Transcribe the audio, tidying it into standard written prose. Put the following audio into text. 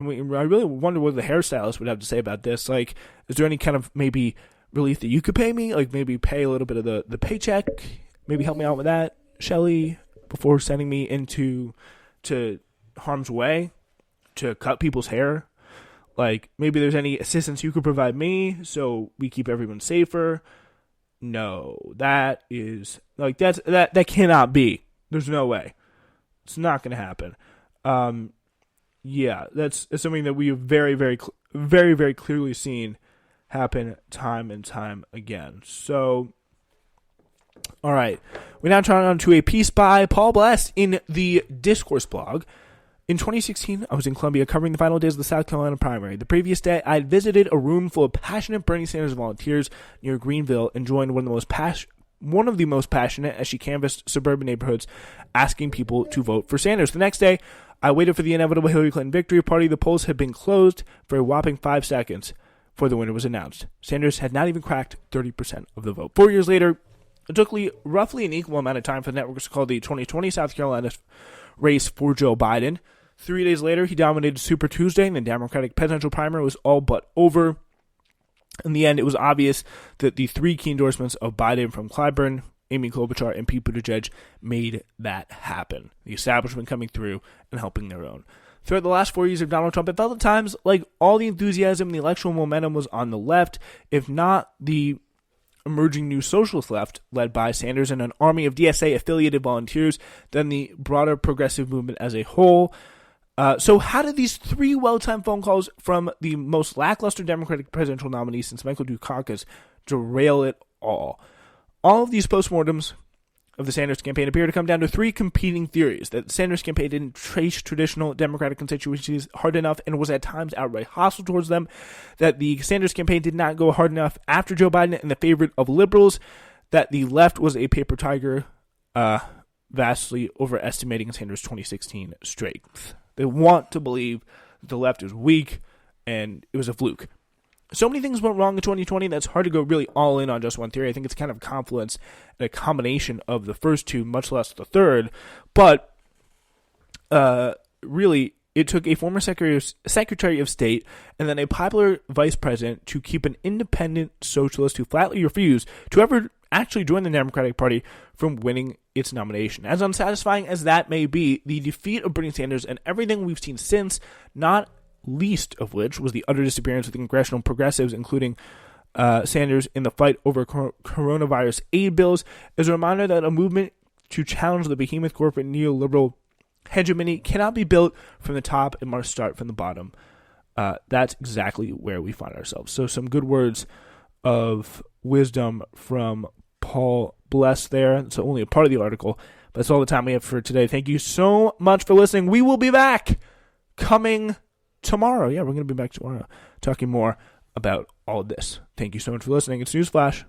I really wonder what the hairstylist would have to say about this. Like, is there any kind of maybe relief that you could pay me? Like, maybe pay a little bit of the paycheck? Maybe help me out with that, Shelly, before sending me into harm's way to cut people's hair? Like, maybe there's any assistance you could provide me so we keep everyone safer? No, that is, like, that cannot be. There's no way. It's not going to happen. Yeah, that's something that we have very, very, very, very clearly seen happen time and time again. So, all right. We now turn on to a piece by Paul Bless in the Discourse blog. In 2016, I was in Columbia covering the final days of the South Carolina primary. The previous day, I had visited a room full of passionate Bernie Sanders volunteers near Greenville and joined one of the most passionate as she canvassed suburban neighborhoods, asking people to vote for Sanders. The next day, I waited for the inevitable Hillary Clinton victory party. The polls had been closed for a whopping 5 seconds before the winner was announced. Sanders had not even cracked 30% of the vote. 4 years later, it took roughly an equal amount of time for the networks to call the 2020 South Carolina race for Joe Biden. 3 days later, he dominated Super Tuesday, and the Democratic presidential primary was all but over. In the end, it was obvious that the 3 key endorsements of Biden from Clyburn, Amy Klobuchar, and Pete Buttigieg made that happen. The establishment coming through and helping their own. Throughout the last 4 years of Donald Trump, it felt at times like all the enthusiasm and the electoral momentum was on the left, if not the emerging new socialist left, led by Sanders and an army of DSA-affiliated volunteers, than the broader progressive movement as a whole. So how did these 3 well-timed phone calls from the most lackluster Democratic presidential nominee since Michael Dukakis derail it all? All of these postmortems of the Sanders campaign appear to come down to 3 competing theories: that the Sanders campaign didn't trace traditional Democratic constituencies hard enough and was at times outright hostile towards them, that the Sanders campaign did not go hard enough after Joe Biden in the favor of liberals, that the left was a paper tiger, vastly overestimating Sanders' 2016 strength. They want to believe that the left is weak and it was a fluke. So many things went wrong in 2020 that's hard to go really all in on just one theory. I think it's kind of a confluence and a combination of the first 2, much less the third. But really, it took a former Secretary of State and then a popular vice president to keep an independent socialist who flatly refused to ever actually join the Democratic Party from winning its nomination. As unsatisfying as that may be, the defeat of Bernie Sanders and everything we've seen since, not least of which was the utter disappearance of the congressional progressives, including Sanders, in the fight over coronavirus aid bills, is a reminder that a movement to challenge the behemoth corporate neoliberal hegemony cannot be built from the top and must start from the bottom. That's exactly where we find ourselves. So some good words of wisdom from Paul Bless there. It's only a part of the article, but that's all the time we have for today. Thank you so much for listening. We will be back coming tomorrow. Yeah, we're going to be back tomorrow talking more about all of this. Thank you so much for listening. It's Newsflash.